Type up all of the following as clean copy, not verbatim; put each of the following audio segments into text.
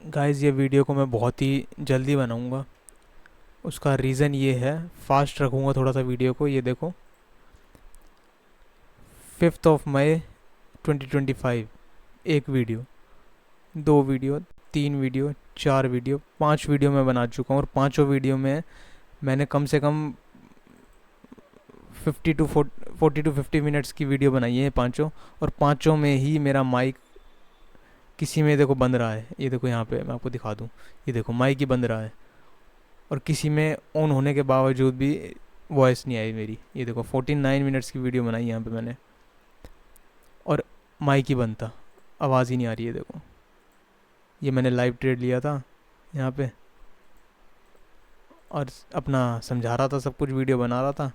Guys ये video को मैं बहुत ही जल्दी बनाऊंगा। उसका रीज़न ये है, फास्ट रखूंगा थोड़ा सा वीडियो को। ये देखो, 5 मई 2025, एक वीडियो, दो वीडियो, तीन वीडियो, चार वीडियो, पांच वीडियो मैं बना चुका हूँ। और पांचों वीडियो में मैंने कम से कम 40 to 50 मिनट्स की वीडियो बनाई है पांचों। और पांचों में ही मेरा माइक किसी में देखो बंद रहा है। ये देखो यहाँ पे मैं आपको दिखा दूँ, ये देखो माइक ही बंद रहा है। और किसी में ऑन होने के बावजूद भी वॉइस नहीं आई मेरी। ये देखो 49 मिनट्स की वीडियो बनाई यहाँ पे मैंने, और माइक ही बंद था, आवाज़ ही नहीं आ रही है। देखो ये मैंने लाइव ट्रेड लिया था यहाँ पे, और अपना समझा रहा था सब कुछ, वीडियो बना रहा था।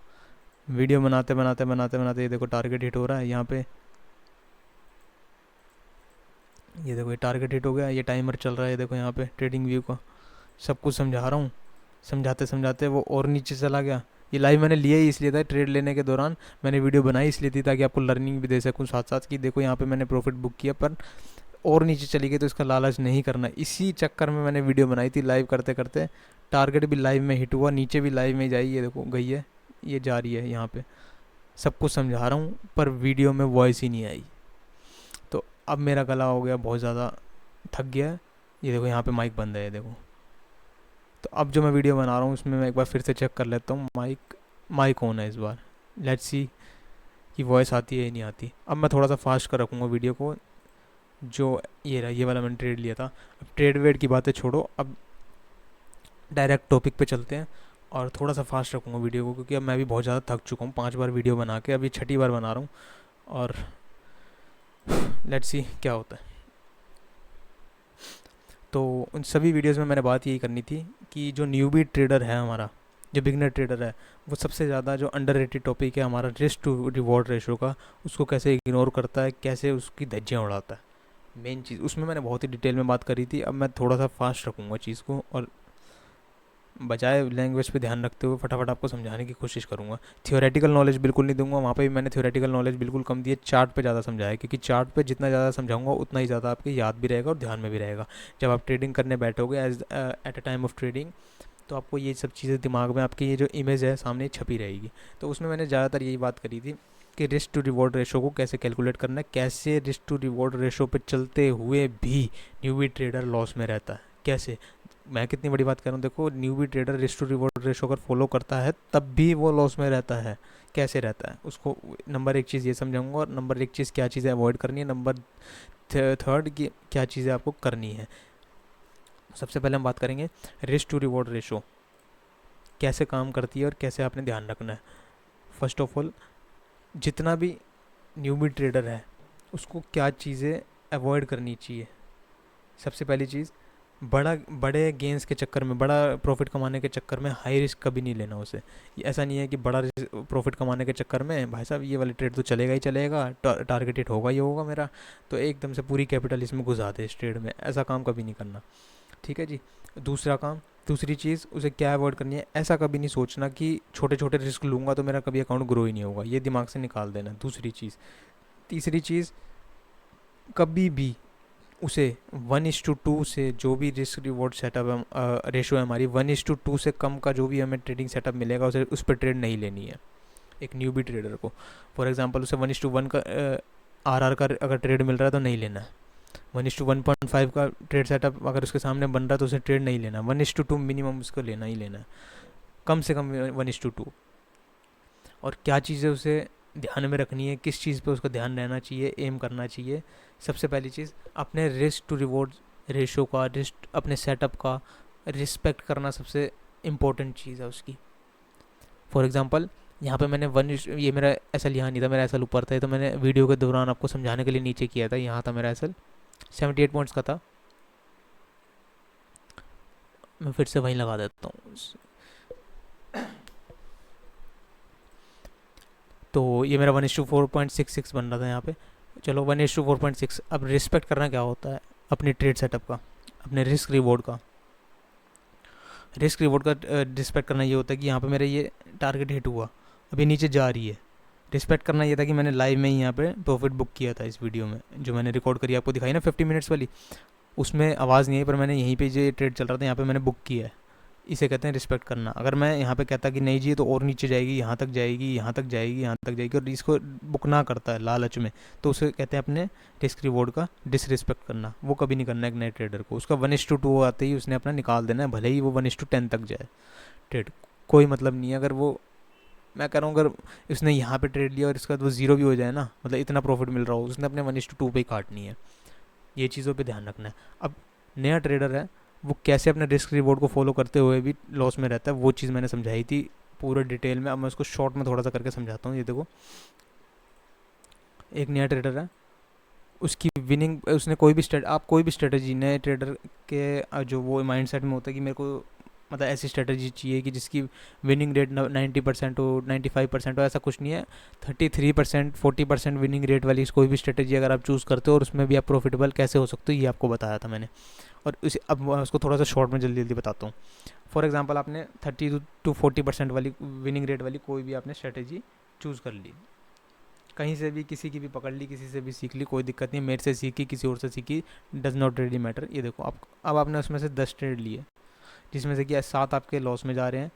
वीडियो बनाते बनाते बनाते बनाते ये देखो टारगेट हिट हो रहा है यहाँ पे। ये देखो ये टारगेट हिट हो गया, ये टाइमर चल रहा है। ये देखो यहाँ पे ट्रेडिंग व्यू का सब कुछ समझा रहा हूँ। समझाते समझाते वो और नीचे चला गया। ये लाइव मैंने लिया ही इसलिए था, ट्रेड लेने के दौरान मैंने वीडियो बनाई इसलिए थी ताकि आपको लर्निंग भी दे सकूँ साथ साथ। कि देखो यहाँ पे मैंने प्रॉफिट बुक किया, पर और नीचे चली गई तो इसका लालच नहीं करना। इसी चक्कर में मैंने वीडियो बनाई थी लाइव करते करते। टारगेट भी लाइव में हिट हुआ, नीचे भी लाइव में जाई। ये देखो गई है, ये जा रही है यहाँ पे। सब कुछ समझा रहा हूँ पर वीडियो में वॉइस ही नहीं आई। तो अब मेरा गला हो गया बहुत ज़्यादा, थक गया है। ये देखो यहाँ पे माइक बंद है, ये देखो। तो अब जो मैं वीडियो बना रहा हूँ उसमें मैं एक बार फिर से चेक कर लेता हूँ, माइक माइक ऑन है इस बार। लेट्स सी कि वॉइस आती है या नहीं आती। अब मैं थोड़ा सा फास्ट कर रखूँगा वीडियो को। जो ये रहा, ये वाला मैंने ट्रेड लिया था। अब ट्रेड वेड की बातें छोड़ो, अब डायरेक्ट टॉपिक पे चलते हैं। और थोड़ा सा फास्ट रखूँगा वीडियो को क्योंकि अब मैं भी बहुत ज़्यादा थक चुका हूँ 5 बार वीडियो बना के, अभी छठी बार बना रहा हूँ। और लेट्स सी क्या होता है। तो उन सभी वीडियोस में मैंने बात यही करनी थी कि जो न्यूबी ट्रेडर है हमारा, जो बिगनर ट्रेडर है, वो सबसे ज़्यादा जो अंडररेटेड टॉपिक है हमारा रिस्क टू रिवॉर्ड रेशो का, उसको कैसे इग्नोर करता है, कैसे उसकी धज्जियाँ उड़ाता है। मेन चीज़ उसमें मैंने बहुत ही डिटेल में बात करी थी। अब मैं थोड़ा सा फास्ट रखूँगा चीज़ को, और बजाय लैंग्वेज पे ध्यान रखते हुए फटाफट आपको समझाने की कोशिश करूँगा। थियोरेटिकल नॉलेज बिल्कुल नहीं दूंगा, वहाँ पे भी मैंने थियोरेटिकल नॉलेज बिल्कुल कम दी है। चार्ट पे ज़्यादा समझाया, क्योंकि चार्ट पे जितना ज़्यादा समझाऊंगा उतना ही ज़्यादा आपके याद भी रहेगा और ध्यान में भी रहेगा। जब आप ट्रेडिंग करने बैठोगे as at a time of trading, तो आपको ये सब चीज़ें दिमाग में, आपकी ये जो इमेज है सामने छपी रहेगी। तो उसमें मैंने ज़्यादातर यही बात करी थी कि रिस्क टू रिवॉर्ड रेशो को कैसे कैलकुलेट करना है, कैसे रिस्क टू रिवॉर्ड रेशो पे चलते हुए भी न्यूबी ट्रेडर लॉस में रहता है। कैसे, मैं कितनी बड़ी बात कर रहा हूँ, देखो newbie trader risk to reward ratio अगर फॉलो करता है तब भी वो लॉस में रहता है। कैसे रहता है उसको, नंबर एक चीज़ ये समझाऊंगा, और नंबर एक चीज़ क्या चीज़ें अवॉइड करनी है, नंबर थर्ड की क्या चीज़ें आपको करनी है। सबसे पहले हम बात करेंगे रिस्क टू रिवॉर्ड रेशो कैसे काम करती है और कैसे आपने ध्यान रखना है। फर्स्ट ऑफ ऑल, जितना भी न्यूबी ट्रेडर है उसको क्या चीज़ें अवॉइड करनी चाहिए। सबसे पहली चीज़, बड़े गेंस के चक्कर में, बड़ा प्रॉफिट कमाने के चक्कर में हाई रिस्क कभी नहीं लेना उसे। ये ऐसा नहीं है कि बड़ा प्रॉफिट कमाने के चक्कर में भाई साहब ये वाली ट्रेड तो चलेगा ही चलेगा, टारगेट हिट होगा ही होगा मेरा, तो एकदम से पूरी कैपिटल इसमें घुसा दे इस ट्रेड में। ऐसा काम कभी नहीं करना, ठीक है जी। दूसरा काम, दूसरी चीज़ उसे क्या अवॉइड करनी है, ऐसा कभी नहीं सोचना कि छोटे छोटे रिस्क लूँगा तो मेरा कभी अकाउंट ग्रो ही नहीं होगा, ये दिमाग से निकाल देना। दूसरी चीज़, तीसरी चीज़, कभी भी उसे 1:2 से, जो भी रिस्क रिवॉर्ड सेटअप है, रेशो है हमारी, 1:2 से कम का जो भी हमें ट्रेडिंग सेटअप मिलेगा उसे उस पर ट्रेड नहीं लेनी है एक न्यूबी ट्रेडर को। फॉर एग्जांपल उसे 1:1 का आरआर का अगर ट्रेड मिल रहा है तो नहीं लेना है। 1:1.5 का ट्रेड सेटअप अगर उसके सामने बन रहा है तो उसे ट्रेड नहीं लेना। 1:2 मिनिमम उसको लेना ही लेना है, कम से कम 1:2। और क्या चीज़ें उसे ध्यान में रखनी है, किस चीज़ पे उसका ध्यान रहना चाहिए, एम करना चाहिए। सबसे पहली चीज़, अपने रिस्क टू रिवॉर्ड रेशो का, रिस्क अपने सेटअप का रिस्पेक्ट करना सबसे इम्पोर्टेंट चीज़ है उसकी। फॉर एग्जांपल यहाँ पे मैंने ये मेरा एस एल यहाँ नहीं था, मेरा एस एल ऊपर था, तो मैंने वीडियो के दौरान आपको समझाने के लिए नीचे किया था। यहाँ था मेरा एस एल 78 पॉइंट्स का था। मैं फिर से वहीं लगा देता हूँ। तो ये मेरा 1:4.66 बन रहा था यहाँ पे। चलो 1:4.6। अब रिस्पेक्ट करना क्या होता है, अपने ट्रेड सेटअप का, अपने रिस्क रिवॉर्ड का। रिस्क रिवॉर्ड का रिस्पेक्ट करना ये होता है कि यहाँ पे मेरा ये टारगेट हिट हुआ, अभी नीचे जा रही है, रिस्पेक्ट करना ये था कि मैंने लाइव में ही यहाँ पे प्रॉफिट बुक किया था इस वीडियो में, जो मैंने रिकॉर्ड करी आपको दिखाई ना 50 मिनट्स वाली, उसमें आवाज़ नहीं आई पर मैंने यहीं पे जो ट्रेड चल रहा था यहाँ पे मैंने बुक किया है। इसे कहते हैं रिस्पेक्ट करना। अगर मैं यहाँ पे कहता कि नहीं जी ये तो और नीचे जाएगी, यहाँ तक जाएगी, यहाँ तक जाएगी, यहाँ तक जाएगी, और इसको बुक ना करता है लालच में, तो उसे कहते हैं अपने रिस्क रिवॉर्ड का डिसरिस्पेक्ट करना। वो कभी नहीं करना एक नए ट्रेडर को। उसका 1:2 आते ही उसने अपना निकाल देना है, भले ही वो 1:10 तक जाए ट्रेड, कोई मतलब नहीं है। अगर वो, मैं कह रहा हूँ, अगर उसने यहाँ पे ट्रेड लिया और इसका वो जीरो भी हो जाए ना, मतलब इतना प्रॉफिट मिल रहा हो, उसने अपने 1:2 पे ही काटनी है। ये चीज़ों पे ध्यान रखना है। अब नया ट्रेडर है, वो कैसे अपने रिस्क रिवॉर्ड को फॉलो करते हुए भी लॉस में रहता है, वो चीज़ मैंने समझाई थी पूरे डिटेल में। अब मैं उसको शॉर्ट में थोड़ा सा करके समझाता हूँ। ये देखो, एक नया ट्रेडर है, उसकी विनिंग, उसने कोई भी आप कोई भी स्ट्रेटजी नए ट्रेडर के जो वो माइंड सेट में होता है कि मेरे को मतलब ऐसी स्ट्रेटजी चाहिए कि जिसकी विनिंग रेट 90% हो, 95% हो, ऐसा कुछ नहीं है। 33%, 40% विनिंग रेट वाली कोई भी स्ट्रेटजी अगर आप चूज़ करते हो और उसमें भी आप प्रॉफिटेबल कैसे हो सकते हो, ये आपको बताया था मैंने। और उसे अब मैं उसको थोड़ा सा शॉर्ट में जल्दी जल्दी बताता हूँ। फॉर एग्जांपल, आपने 30 to 40% वाली विनिंग रेट वाली कोई भी आपने स्ट्रेटजी चूज़ कर ली, कहीं से भी किसी की भी पकड़ ली, किसी से भी सीख ली, कोई दिक्कत नहीं। मेरे से सीखी, किसी और से सीखी, डज नॉट रियली मैटर। ये देखो आप, अब आपने उसमें से 10 ट्रेड लिए, जिसमें से कि 7 आपके लॉस में जा रहे हैं,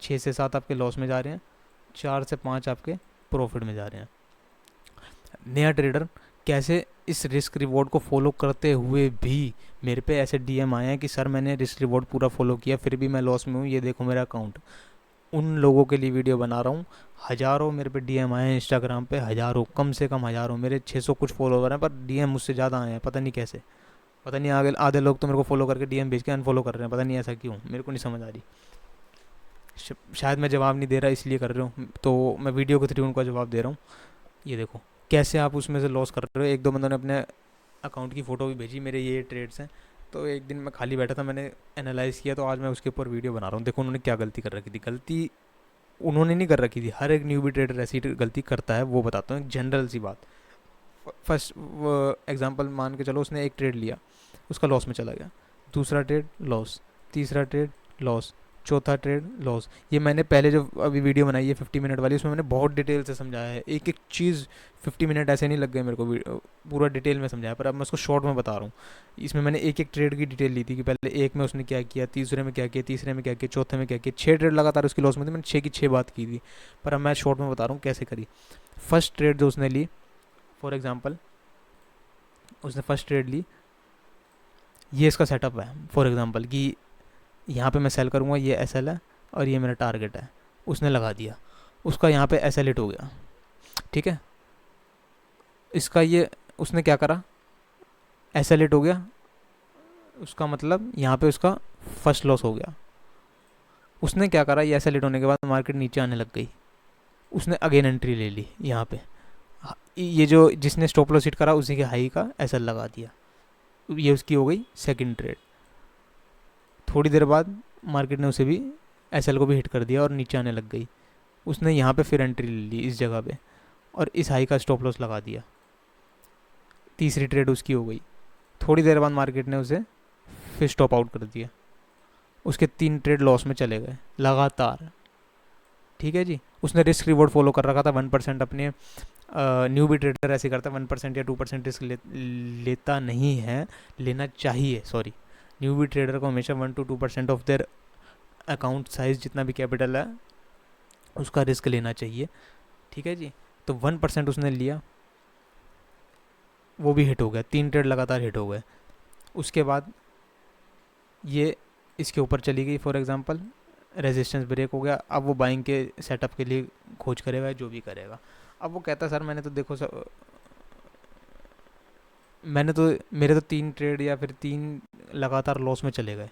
6 से 7 आपके लॉस में जा रहे हैं, 4 से 5 आपके प्रॉफिट में जा रहे हैं। नया ट्रेडर कैसे इस रिस्क रिवॉर्ड को फॉलो करते हुए भी, मेरे पे ऐसे डीएम आए हैं कि सर मैंने रिस्क रिवॉर्ड पूरा फॉलो किया फिर भी मैं लॉस में हूँ, ये देखो मेरा अकाउंट। उन लोगों के लिए वीडियो बना रहा हूँ। हज़ारों मेरे पे डीएम आए हैं इंस्टाग्राम पे, हज़ारों, कम से कम हज़ारों। मेरे 600 कुछ फॉलोवर हैं, पर डीएम मुझसे ज़्यादा आए हैं, पता नहीं कैसे। पता नहीं, आगे आधे लोग तो मेरे को फॉलो करके डीएम भेज के अनफॉलो कर रहे हैं, पता नहीं ऐसा क्यों, मेरे को नहीं समझ आ रही। शायद मैं जवाब नहीं दे रहा इसलिए कर रहा हूँ, तो मैं वीडियो के थ्रू उनका जवाब दे रहा हूँ। ये देखो कैसे आप उसमें से लॉस कर रहे हो। एक दो बंदों ने अपने अकाउंट की फ़ोटो भी भेजी, मेरे ये ट्रेड्स हैं। तो एक दिन मैं खाली बैठा था, मैंने एनालाइज़ किया, तो आज मैं उसके ऊपर वीडियो बना रहा हूँ। देखो उन्होंने क्या गलती कर रखी थी। गलती उन्होंने नहीं कर रखी थी, हर एक न्यूबी ट्रेडर ऐसी गलती करता है, वो बताता हूँ एक जनरल सी बात। फर्स्ट एग्जांपल मान के चलो, उसने एक ट्रेड लिया, उसका लॉस में चला गया, दूसरा ट्रेड लॉस, तीसरा ट्रेड लॉस, चौथा ट्रेड लॉस। ये मैंने पहले जो अभी वीडियो बनाई है 50 मिनट वाली, उसमें मैंने बहुत डिटेल से समझाया है, एक एक चीज़। 50 मिनट ऐसे नहीं लग गए मेरे को, पूरा डिटेल में समझाया, पर अब मैं उसको शॉर्ट में बता रहा हूँ। इसमें मैंने एक एक ट्रेड की डिटेल ली थी कि पहले एक में उसने क्या किया, तीसरे में क्या किया, तीसरे में क्या किया, चौथे में क्या किया। 6 ट्रेड लगातार उसकी लॉस में थी, मैंने 6 की 6 बात की थी, पर अब मैं शॉर्ट में बता रहा हूँ कैसे करी। फर्स्ट ट्रेड जो उसने ली, फॉर एग्जाम्पल उसने फर्स्ट ट्रेड ली, ये इसका सेटअप है फॉर एग्जांपल कि यहाँ पे मैं सेल करूँगा, ये एस एल है और ये मेरा टारगेट है। उसने लगा दिया, उसका यहाँ पे एस एल हिट हो गया, ठीक है। इसका ये उसने क्या करा, एस एल हिट हो गया, उसका मतलब यहाँ पे उसका फर्स्ट लॉस हो गया। उसने क्या करा, ये एस एल हिट होने के बाद मार्केट नीचे आने लग गई, उसने अगेन एंट्री ले ली यहाँ पे। ये जो जिसने स्टॉप लॉस हिट करा उसी के हाई का एस एल लगा दिया, ये उसकी हो गई सेकंड ट्रेड। थोड़ी देर बाद मार्केट ने उसे भी एसएल को भी हिट कर दिया और नीचे आने लग गई। उसने यहाँ पे फिर एंट्री ले ली इस जगह पे और इस हाई का स्टॉप लॉस लगा दिया, तीसरी ट्रेड उसकी हो गई। थोड़ी देर बाद मार्केट ने उसे फिर स्टॉप आउट कर दिया, उसके 3 ट्रेड लॉस में चले गए लगातार, ठीक है जी। उसने रिस्क रिवॉर्ड फॉलो कर रखा था 1%। अपने न्यू भी ट्रेडर ऐसे करता है, 1% या 2% रिस्क लेता नहीं है, लेना चाहिए, सॉरी। न्यू भी ट्रेडर को हमेशा 1 to 2% of their account size, जितना भी कैपिटल है उसका रिस्क लेना चाहिए, ठीक है जी। तो 1% उसने लिया, वो भी हिट हो गया, 3 ट्रेड लगातार हिट हो गए। उसके बाद ये इसके ऊपर चली गई, फॉर एग्जांपल रेजिस्टेंस ब्रेक हो गया। अब वो बाइंग के सेटअप के लिए खोज करेगा, जो भी करेगा। अब वो कहता है सर मैंने तो देखो सर, मेरे तो 3 ट्रेड या फिर 3 लगातार लॉस में चले गए,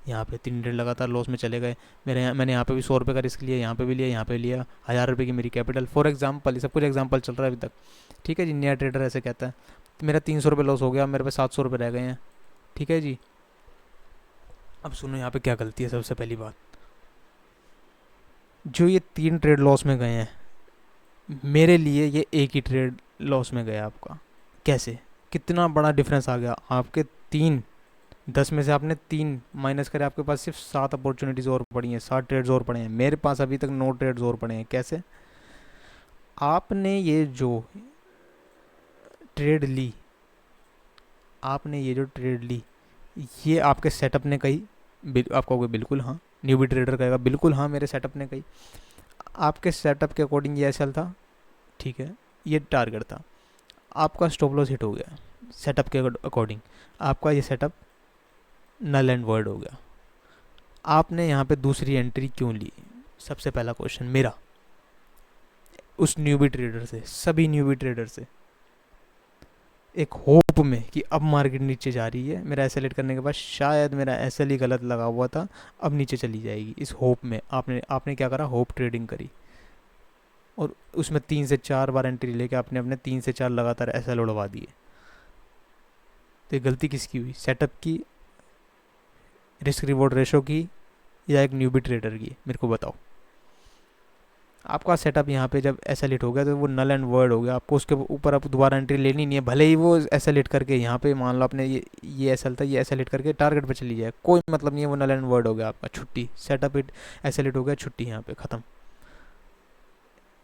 यहाँ पे 3 ट्रेड लगातार लॉस में चले गए। मैंने यहाँ पे भी 100 रुपये का रिस्क लिया, यहाँ पे भी लिया, यहाँ पे लिया, 1000 रुपये की मेरी कैपिटल, फॉर एग्जांपल। ये सब कुछ एग्जांपल चल रहा है अभी तक, ठीक है जी। नया ट्रेडर ऐसे कहता है, तो मेरा 300 रुपये लॉस हो गया, मेरे पे 700 रुपये रह गए हैं, ठीक है जी। अब सुनो यहाँ पे क्या गलती है। सबसे पहली बात, जो ये 3 ट्रेड लॉस में गए हैं, मेरे लिए ये एक ही ट्रेड लॉस में गया आपका। कैसे, कितना बड़ा डिफरेंस आ गया आपके 3, 10 में से आपने 3 माइनस करे, आपके पास सिर्फ 7 अपॉर्चुनिटीज़ और पड़ी हैं, 7 ट्रेड्स और पड़े हैं। मेरे पास अभी तक 9 ट्रेड्स और पड़े हैं। कैसे, आपने ये जो ट्रेड ली ये आपके सेटअप ने कही, आप कहोगे बिल्कुल हाँ, न्यूबी ट्रेडर कहेगा बिल्कुल हाँ मेरे सेटअप ने कही। आपके सेटअप के अकॉर्डिंग ये एसएल था, ठीक है, ये टारगेट था, आपका स्टॉप लॉस हिट हो गया सेटअप के अकॉर्डिंग, आपका ये सेटअप नल एंड वर्ड हो गया। आपने यहाँ पे दूसरी एंट्री क्यों ली? सबसे पहला क्वेश्चन मेरा उस न्यूबी ट्रेडर से, सभी न्यूबी ट्रेडर से, एक होप में कि अब मार्केट नीचे जा रही है, मेरा एसएल हिट करने के बाद शायद मेरा एसएल ही गलत लगा हुआ था, अब नीचे चली जाएगी, इस होप में आपने क्या करा, होप ट्रेडिंग करी, और उसमें 3 से 4 बार एंट्री लेके आपने अपने 3 से 4 लगातार एसएल उड़वा दिए। तो ये गलती किसकी हुई? सेटअप की, रिस्क रिवॉर्ड रेशो की, या एक न्यूबी ट्रेडर की? मेरे को बताओ। आपका सेटअप यहाँ पे जब एसएल हिट हो गया तो वो नल एंड वर्ड हो गया, आपको उसके ऊपर अब दोबारा एंट्री लेनी नहीं है, भले ही वो एसएल हिट करके यहाँ पे मान लो आपने ये एसएल था, ये एसएल हिट करके टारगेट पे चली जाए, कोई मतलब नहीं है, वो नल एंड वर्ड हो गया आपका, छुट्टी, सेटअप हिट, एसएल हिट हो गया, छुट्टी, यहाँ पे ख़त्म।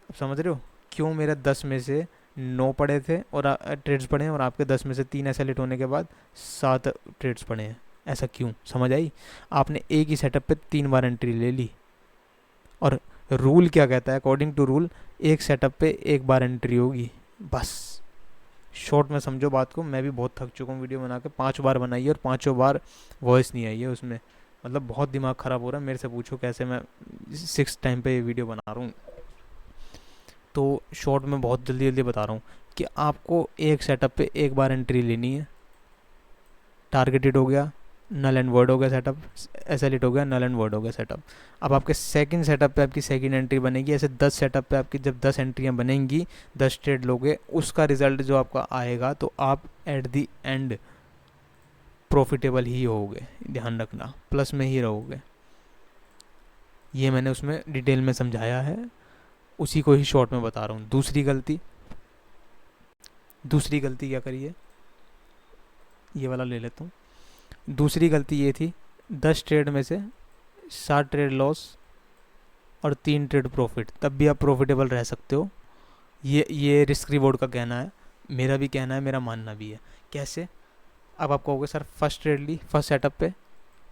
अब समझ रहे हो क्यों मेरे 10 में से 9 पड़े थे और ट्रेड्स पड़े हैं, और आपके 10 में से 3 एसएल हिट होने के बाद 7 ट्रेड्स पड़े हैं? ऐसा क्यों? समझ आई? आपने एक ही सेटअप पे 3 बार एंट्री ले ली, और रूल क्या कहता है? अकॉर्डिंग टू रूल एक सेटअप पे एक बार एंट्री होगी, बस। शॉर्ट में समझो बात को, मैं भी बहुत थक चुका हूँ वीडियो बना के, 5 बार बनाई है और 5 बार वॉइस नहीं आई है उसमें, मतलब बहुत दिमाग ख़राब हो रहा है, मेरे से पूछो कैसे मैं 6 टाइम पे ये वीडियो बना रहा हूँ। तो शॉर्ट में बहुत जल्दी जल्दी बता रहा हूँ कि आपको एक सेटअप पे एक बार एंट्री लेनी है, टारगेटेड हो गया, नल एंड वर्ड हो गया सेटअप, एसएल हिट हो गया, नल एंड वर्ड हो गया सेटअप। अब आपके सेकंड सेटअप पे आपकी सेकंड एंट्री बनेगी, ऐसे 10 सेटअप पे आपकी जब 10 एंट्रियाँ बनेंगी, 10 ट्रेड लोगे, उसका रिजल्ट जो आपका आएगा, तो आप एट दी एंड प्रॉफिटेबल ही होगे, ध्यान रखना, प्लस में ही रहोगे। ये मैंने उसमें डिटेल में समझाया है, उसी को ही शॉर्ट में बता रहा हूँ। दूसरी गलती क्या करी है, ये वाला ले लेता हूँ। दूसरी गलती ये थी, 10 ट्रेड में से 7 ट्रेड लॉस और 3 ट्रेड प्रॉफिट, तब भी आप प्रॉफिटेबल रह सकते हो। ये रिस्क रिवॉर्ड का कहना है, मेरा भी कहना है, मेरा मानना भी है। कैसे? अब आप कहोगे सर फर्स्ट ट्रेड ली, फर्स्ट सेटअप पे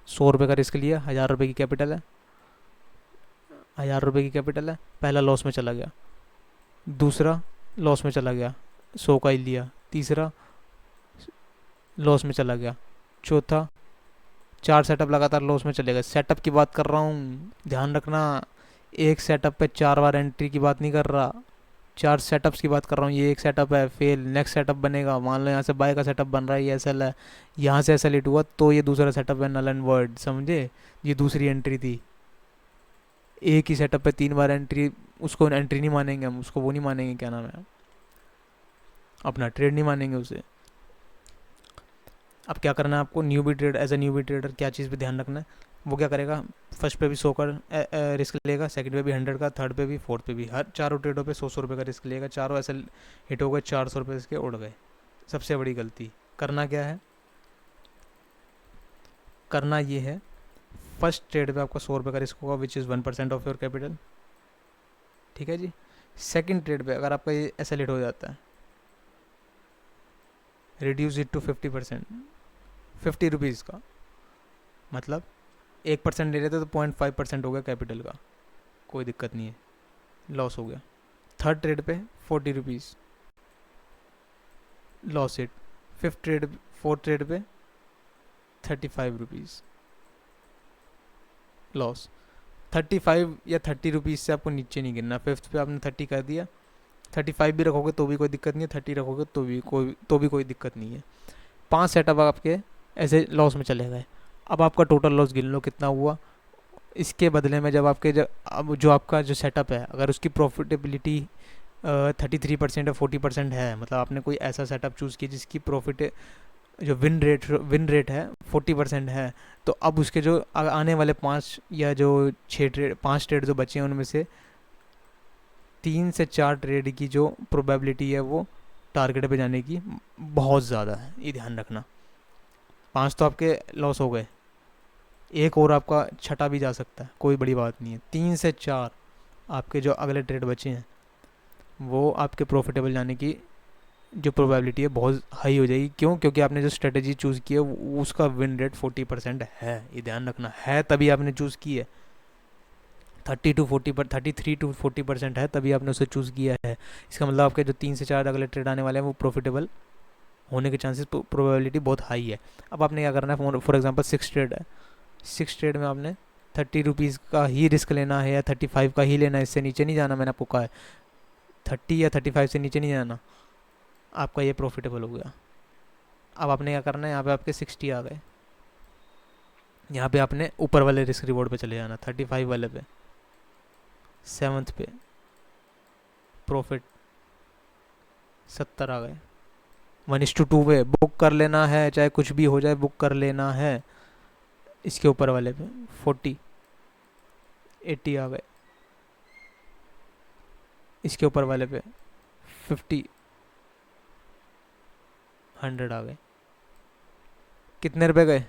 100 रुपये का रिस्क लिया, 1000 रुपये की कैपिटल है, 1000 रुपये की कैपिटल है, पहला लॉस में चला गया, दूसरा लॉस में चला गया, 100 का ही लिया, तीसरा लॉस में चला गया, चौथा, 4 सेटअप लगातार लॉस में चले गए। सेटअप की बात कर रहा हूँ, ध्यान रखना, एक सेटअप पे 4 बार एंट्री की बात नहीं कर रहा, 4 सेटअप्स की बात कर रहा हूँ। ये एक सेटअप है, फेल, नेक्स्ट सेटअप बनेगा, मान लो यहाँ से बाय का सेटअप बन रहा है, ये एसएल है, यहाँ से एसएल हिट हुआ तो ये दूसरा सेटअप है, नल एंड वर्ड, समझे? ये दूसरी एंट्री थी। एक ही सेटअप पे 3 बार एंट्री, उसको एंट्री नहीं मानेंगे हम, उसको वो नहीं मानेंगे, क्या नाम है, अपना ट्रेड नहीं मानेंगे उसे। अब क्या करना है आपको, newbie trade, as a newbie trader क्या चीज़ पे ध्यान रखना है? वो क्या करेगा, फर्स्ट पे भी 100 का रिस्क लेगा, सेकंड पे भी 100 का, थर्ड पे भी, फोर्थ पे भी, हर चारों ट्रेडों पे 100 रुपये का रिस्क लेगा, चारों ऐसे हिट हो गए, 400 रुपये इसके उड़ गए। सबसे बड़ी गलती करना क्या है, करना ये है, फर्स्ट ट्रेड पे आपका 100 रुपये का रिस्क होगा, which is 1% of your capital, ठीक है जी। सेकंड ट्रेड पे अगर आपका ये ऐसा हिट हो जाता है, रिड्यूस इट टू 50%, 50 रुपीज़ का, मतलब 1% ले रहे थे तो 0.5% हो गया कैपिटल का, कोई दिक्कत नहीं है, लॉस हो गया। थर्ड ट्रेड पे 40 rupees, loss it. Fourth trade पे 35 रुपीज़, लॉस। 35 या 30 रुपीज़ से आपको नीचे नहीं गिरना। फिफ्थ पे आपने 30 कर दिया, 35 भी रखोगे तो भी कोई दिक्कत नहीं है, 30 रखोगे तो भी कोई दिक्कत नहीं है। 5 सेटअप आपके ऐसे लॉस में चले गए। अब आपका टोटल लॉस गिन लो कितना हुआ। इसके बदले में जब आपके अब जो आपका जो सेटअप है, अगर उसकी प्रॉफिटेबिलिटी 33% या 40% है, मतलब आपने कोई ऐसा सेटअप चूज़ किया जिसकी प्रॉफिट जो विन रेट है 40% है, तो अब उसके जो आने वाले 5 या जो 5 ट्रेड जो बचे हैं, उनमें से 3 से 4 ट्रेड की जो प्रोबेबिलिटी है वो टारगेट पे जाने की बहुत ज़्यादा है, ये ध्यान रखना। 5 तो आपके लॉस हो गए, एक और आपका छटा भी जा सकता है, कोई बड़ी बात नहीं है। 3 से 4 आपके जो अगले ट्रेड बचे हैं वो आपके प्रॉफिटेबल जाने की जो प्रोबेबिलिटी है बहुत हाई हो जाएगी। क्यों? क्योंकि आपने जो स्ट्रेटेजी चूज़ की है उसका विन रेट 40% है, ये ध्यान रखना है, तभी आपने चूज़ की है। 33 to 40% है, तभी आपने उसे चूज़ किया है। इसका मतलब आपके जो 3 से 4 अगले ट्रेड आने वाले हैं वो प्रॉफिटेबल होने के चांसेस, प्रोबेबिलिटी बहुत हाई है। अब आपने क्या करना है, फॉर एग्जांपल 6 ट्रेड है, 6 ट्रेड में आपने 30 रुपीज़ का ही रिस्क लेना है या 35 का ही लेना है, इससे नीचे नहीं जाना। मैंने आपको कहा है 30 या 35 से नीचे नहीं जाना, आपका ये प्रॉफिटेबल हो गया। अब आपने क्या करना है, यहाँ पे आपके 60 आ गए, यहाँ पे आपने ऊपर वाले रिस्क रिवॉर्ड पे चले जाना, 35 वाले पे, 7th पे प्रॉफिट 70 आ गए। 1:2 पे बुक कर लेना है, चाहे कुछ भी हो जाए बुक कर लेना है। इसके ऊपर वाले पे 40 80 आ गए, इसके ऊपर वाले पे 50 100 आ गए। कितने रुपए गए,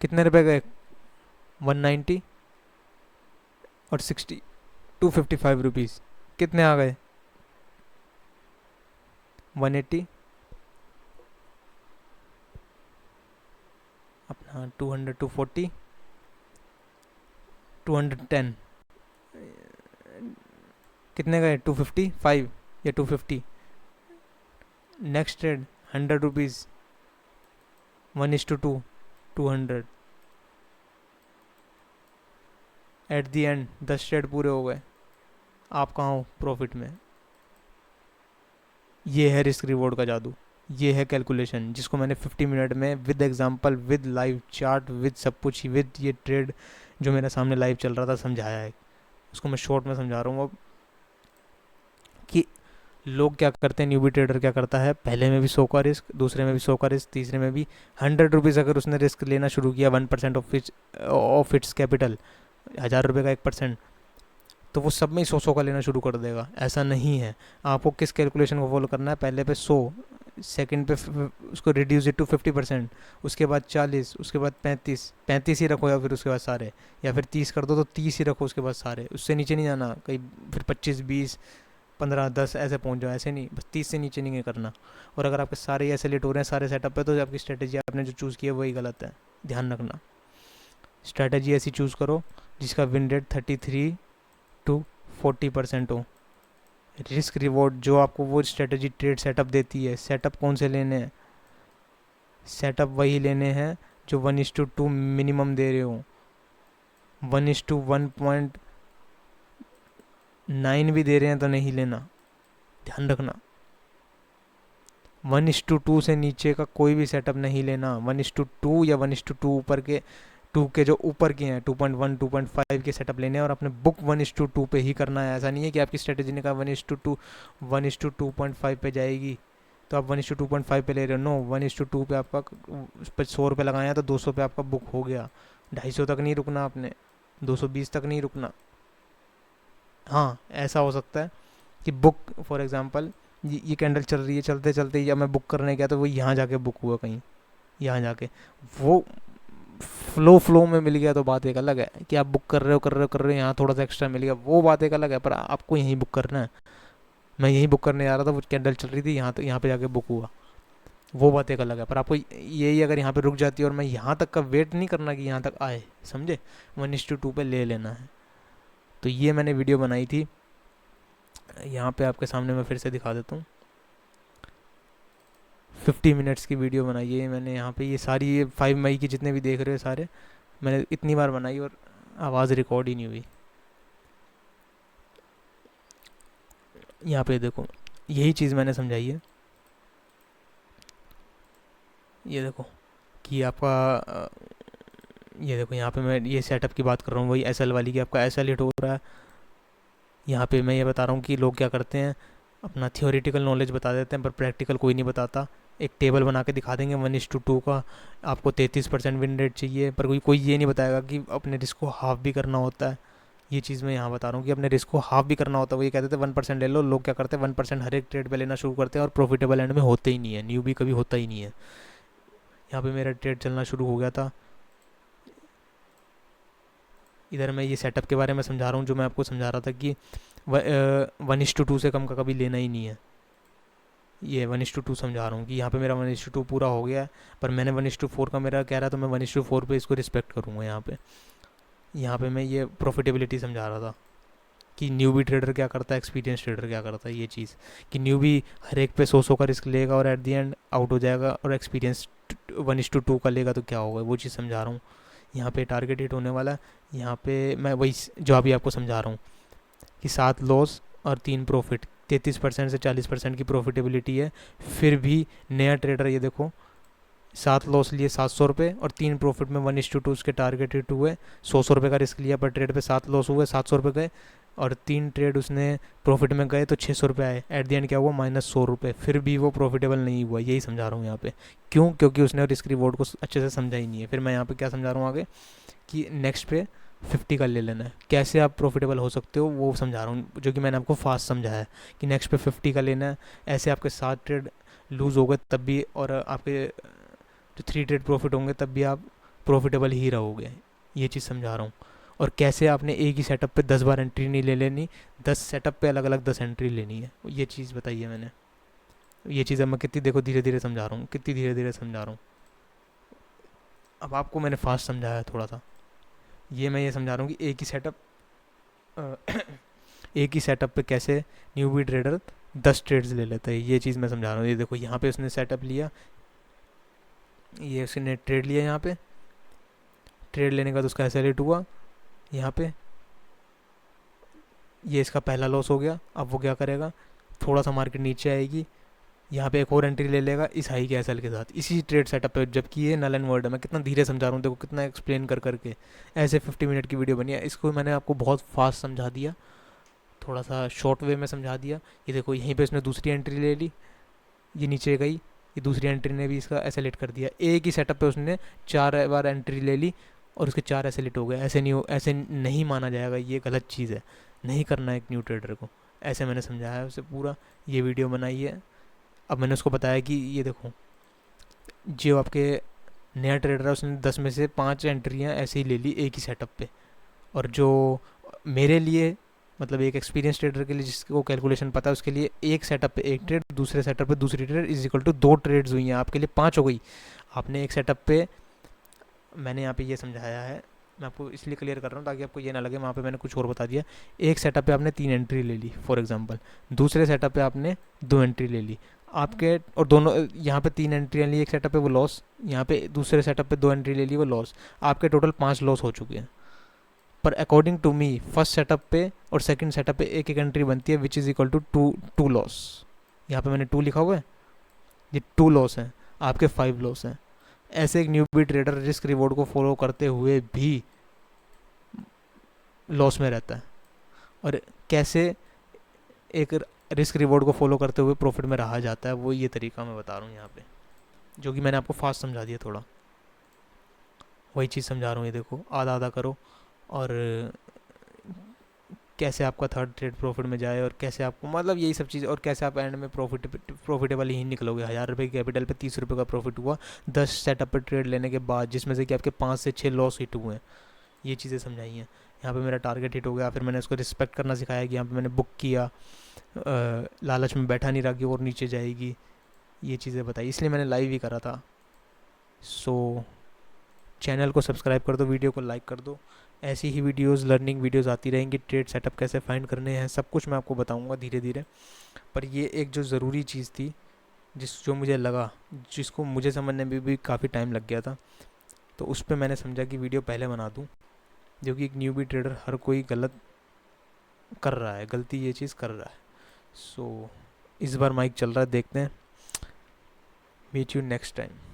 कितने रुपए गए? 190 और 60, 255 रुपीज़। कितने आ गए? 180 अपना 200 240 210, कितने गए? 255 या 250। Next trade 100 rupees, 1:2 200। At the and 10 trade पूरे हो गए, आप कहाँ हो? प्रॉफिट में। ये है रिस्क रिवॉर्ड का जादू, ये है कैलकुलेशन, जिसको मैंने 50 मिनट में with example, with live chart, with सब कुछ, विद ये ट्रेड जो मेरे सामने लाइव चल रहा था समझाया है। उसको मैं शॉर्ट में समझा रहा हूँ अब, कि लोग क्या करते हैं, न्यूबी ट्रेडर क्या करता है, पहले में भी 100 का रिस्क, दूसरे में भी 100 का रिस्क, तीसरे में भी 100 रुपीज़ अगर उसने रिस्क लेना शुरू किया 1% ऑफ इट्स कैपिटल, 1000 रुपये का 1%, तो वो सब में ही 100 का लेना शुरू कर देगा। ऐसा नहीं है। आपको किस कैलकुलेशन को फॉलो करना है, पहले पे 100, सेकंड पे उसको रिड्यूस इट टू 50%, उसके बाद 40, उसके बाद 35 ही रखो, या फिर उसके बाद सारे, या फिर 30 कर दो तो 30 ही रखो उसके बाद सारे, उससे नीचे नहीं जाना कहीं, फिर 25 20 15 10 ऐसे पहुंच जाओ, ऐसे नहीं, बस 30 से नीचे नहीं करना। और अगर आपके सारे ऐसे लेट हो रहे हैं सारे सेटअप पे, तो आपकी स्ट्रेटेजी आपने जो चूज़ की है वही गलत है, ध्यान रखना। स्ट्रेटेजी ऐसी चूज़ करो जिसका विन रेट 33 to 40% हो। रिस्क रिवॉर्ड जो आपको वो स्ट्रेटजी ट्रेड सेटअप देती है, सेटअप कौन से लेने हैं? सेटअप वही लेने हैं जो 1:2 मिनिमम दे रहे हो। 1:1.9 भी दे रहे हैं तो नहीं लेना, ध्यान रखना। 1:2 से नीचे का कोई भी सेटअप नहीं लेना। 1:2 या 1:2 ऊपर के, 2 के जो ऊपर के हैं 2.1 2.5 के सेटअप लेने हैं, और अपने बुक 1:2 पे ही करना है। ऐसा नहीं है कि आपकी स्ट्रेटेजी ने कहा 1:2 पे जाएगी तो आप 1:2.5 पे ले रहे हो। नो, 1:2 पे आपका उस पर 100 रुपये लगाया तो 200 पे आपका बुक हो गया। 250 तक नहीं रुकना आपने, 220 तक नहीं रुकना। हाँ, ऐसा हो सकता है कि बुक फॉर एग्जांपल ये कैंडल चल रही है, चलते चलते या मैं बुक करने गया तो वो यहाँ जाके बुक हुआ कहीं, यहाँ जाके वो फ्लो में मिल गया तो बात एक अलग है, कि आप बुक कर रहे हो यहाँ थोड़ा सा एक्स्ट्रा मिल गया, वो बात एक अलग है, पर आपको यहीं बुक करना है। मैं यहीं बुक करने जा रहा था, वो कैंडल चल रही थी, यहाँ पे जाके बुक हुआ, वो बात एक अलग है। पर आपको यही अगर यहाँ पे रुक जाती है और मैं यहाँ तक का वेट नहीं करना कि यहाँ तक आए, समझे, 1:2 पे ले लेना है। तो ये मैंने वीडियो बनाई थी, यहाँ पे आपके सामने मैं फिर से दिखा देता हूँ। 50 मिनट्स की वीडियो बनाई है मैंने यहाँ पे, ये सारी, ये 5 मई की जितने भी देख रहे हो सारे, मैंने इतनी बार बनाई और आवाज़ रिकॉर्ड ही नहीं हुई। यहाँ पे देखो, यही चीज़ मैंने समझाई है। ये देखो कि आपका ये देखो यहाँ पे मैं ये सेटअप की बात कर रहा हूँ, वही एसएल वाली की, आपका एसएल हिट हो रहा है। यहाँ पे मैं ये बता रहा हूँ कि लोग क्या करते हैं, अपना थियोरेटिकल नॉलेज बता देते हैं पर प्रैक्टिकल कोई नहीं बताता। एक टेबल बना के दिखा देंगे 1:2 का, आपको 33% विन रेट चाहिए, पर कोई ये नहीं बताएगा कि अपने रिस्क को हाफ भी करना होता है। ये चीज़ मैं यहाँ बता रहा हूँ कि अपने रिस्क को हाफ भी करना होता है। वो ये कहते थे 1% ले लो, लोग क्या करते हैं 1% हर एक ट्रेड पे लेना शुरू करते हैं और प्रॉफिटेबल एंड में होते ही नहीं है, न्यू भी कभी होता ही नहीं है। यहाँ पे मेरा ट्रेड चलना शुरू हो गया था, इधर मैं ये सेटअप के बारे में समझा रहा हूँ, जो मैं आपको समझा रहा था कि 1:2 से कम का कभी लेना ही नहीं है। ये 1:2 समझा रहा हूँ कि यहाँ पे मेरा 1:2 पूरा हो गया है, पर मैंने 1:4 का मेरा कह रहा, तो मैं 1:4 पे इसको रिस्पेक्ट करूँगा। यहाँ पे मैं ये प्रॉफिटेबिलिटी समझा रहा था कि न्यूबी ट्रेडर क्या करता है, एक्सपीरियंस ट्रेडर क्या करता है। ये चीज़ कि न्यूबी हर एक पे 100 का रिस्क लेगा और एट द एंड आउट हो जाएगा, और एक्सपीरियंस 1:2 का लेगा तो क्या होगा, वो चीज़ समझा रहा हूँ। यहाँ पे टारगेट हिट होने वाला है। यहाँ पे मैं वही जो अभी आपको समझा रहा हूँ कि 7 लॉस और 3 प्रॉफिट, 33% से 40% की प्रॉफिटेबिलिटी है। फिर भी नया ट्रेडर, ये देखो, 7 लॉस लिए 700 रुपये, और 3 प्रॉफिट में 1:2 उसके टारगेट हिट हुए। 100 रुपये का रिस्क लिया पर ट्रेड पे 7 लॉस हुए, 700 रुपये गए, और 3 ट्रेड उसने प्रॉफिट में गए तो 600 रुपये आए। एट द एंड क्या हुआ, -100 रुपये। फिर भी वो प्रॉफिटेबल नहीं हुआ। यही समझा रहा हूँ यहाँ पे। क्यों? क्योंकि उसने रिस्क रिवॉर्ड को अच्छे से समझा ही नहीं है। फिर मैं यहाँ पे क्या समझा रहा हूँ आगे, कि नेक्स्ट पे 50 का ले लेना है। कैसे आप प्रॉफिटेबल हो सकते हो वो समझा रहा हूँ, जो कि मैंने आपको फास्ट समझाया है कि नेक्स्ट पे 50 का लेना है। ऐसे आपके 7 ट्रेड लूज़ हो गए तब भी, और आपके जो 3 ट्रेड प्रॉफिट होंगे तब भी आप प्रॉफिटेबल ही रहोगे। ये चीज़ समझा रहा हूँ। और कैसे आपने एक ही सेटअप पे 10 बार एंट्री नहीं ले लेनी, 10 सेटअप पे अलग अलग 10 एंट्री लेनी है। ये चीज़ बताई है मैंने। ये चीज़ अब मैं कितनी, देखो, धीरे धीरे समझा रहा हूँ, कितनी धीरे धीरे समझा रहा हूँ। अब आपको मैंने फास्ट समझाया है थोड़ा सा। मैं ये समझा रहा हूँ कि एक ही सेटअप पे कैसे न्यूबी ट्रेडर 10 ट्रेड्स ले लेता है। ये चीज़ मैं समझा रहा हूँ। ये देखो, यहाँ पे उसने सेटअप लिया, ये उसने ट्रेड लिया। यहाँ पे ट्रेड लेने का बाद उसका एसएलएट हुआ। यहाँ पे ये इसका पहला लॉस हो गया। अब वो क्या करेगा, थोड़ा सा मार्केट नीचे आएगी, यहाँ पे एक और एंट्री ले लेगा इस हाई के एसएल के साथ, इसी ट्रेड सेटअप पे। जबकि ये नल एंड वर्ड है। मैं कितना धीरे समझा रहा हूँ, देखो कितना एक्सप्लेन कर करके। ऐसे 50 मिनट की वीडियो बनी है, इसको मैंने आपको बहुत फास्ट समझा दिया, थोड़ा सा शॉर्ट वे में समझा दिया। ये देखो, यहीं पे उसने दूसरी एंट्री ले ली, ये नीचे गई, ये दूसरी एंट्री ने भी इसका एसएलेट कर दिया। एक ही सेटअप पे उसने 4 बार एंट्री ले ली और उसके 4 एसएलेट हो गए। ऐसे नहीं माना जाएगा, ये गलत चीज़ है। नहीं करना है एक न्यू ट्रेडर को। ऐसे मैंने समझाया है उसे पूरा, ये वीडियो बनाई है। अब मैंने उसको बताया कि ये देखो, जो आपके नया ट्रेडर है उसने 10 में से 5 एंट्रियाँ ऐसे ही ले ली एक ही सेटअप पे। और जो मेरे लिए, मतलब एक एक्सपीरियंस ट्रेडर के लिए जिसको कैलकुलेशन पता है, उसके लिए एक सेटअप पे एक ट्रेड, दूसरे सेटअप पे दूसरी trade is equal to 2 trades हुई हैं, आपके लिए 5 हो गई। आपने एक सेटअप पे, मैंने यहाँ पे ये समझाया है, मैं आपको इसलिए क्लियर कर रहा हूँ ताकि आपको ये ना लगे वहाँ पे मैंने कुछ और बता दिया। एक सेटअप पे आपने 3 एंट्री ले ली फॉर एग्जांपल, दूसरे सेटअप पे आपने 2 एंट्री ले ली आपके, और दोनों यहाँ पे 3 एंट्री ली एक सेटअप पे, वो लॉस। यहाँ पे दूसरे सेटअप पे 2 एंट्री ले ली, वो लॉस। आपके टोटल 5 लॉस हो चुके हैं। पर according to me first setup पे और सेकंड सेटअप पे एक एक एंट्री बनती है, which is equal to to loss. यहाँ पे मैंने 2 लिखा हुआ है, ये 2 लॉस हैं, आपके 5 लॉस हैं। ऐसे एक न्यूबी ट्रेडर रिस्क रिवॉर्ड को फॉलो करते हुए भी लॉस में रहता है, और कैसे एक रिस्क रिवॉर्ड को फॉलो करते हुए प्रॉफिट में रहा जाता है, वो ये तरीका मैं बता रहा हूँ यहाँ पे, जो कि मैंने आपको फास्ट समझा दिया थोड़ा। वही चीज़ समझा रहा हूँ। ये देखो, आधा आधा करो, और कैसे आपका थर्ड ट्रेड प्रॉफिट में जाए, और कैसे आपको, मतलब यही सब चीज़, और कैसे आप एंड में प्रॉफिटेबल ही निकलोगे। 1000 रुपये की कैपिटल पे 30 रुपये का प्रॉफिट हुआ 10 सेटअप पर ट्रेड लेने के बाद, जिसमें से कि आपके 5 से 6 लॉस हिट हुए हैं। ये चीज़ें समझाई हैं। यहाँ पे मेरा टारगेट हिट हो गया, फिर मैंने उसको रिस्पेक्ट करना सिखाया कि यहाँ पे मैंने बुक किया, लालच में बैठा नहीं रहा कि और नीचे जाएगी। ये चीज़ें बताई, इसलिए मैंने लाइव ही करा था। सो चैनल को सब्सक्राइब कर दो, वीडियो को लाइक कर दो। ऐसी ही वीडियोस, लर्निंग वीडियोस आती रहेंगी। ट्रेड सेटअप कैसे फाइंड करने हैं, सब कुछ मैं आपको बताऊंगा धीरे धीरे। पर ये एक जो ज़रूरी चीज़ थी, जो मुझे लगा, जिसको मुझे समझने में भी काफ़ी टाइम लग गया था, तो उस पर मैंने समझा कि वीडियो पहले बना दूँ, जो कि एक न्यूबी ट्रेडर हर कोई गलत कर रहा है, गलती ये चीज़ कर रहा है। सो इस बार माइक चल रहा है, देखते हैं। Meet you next time.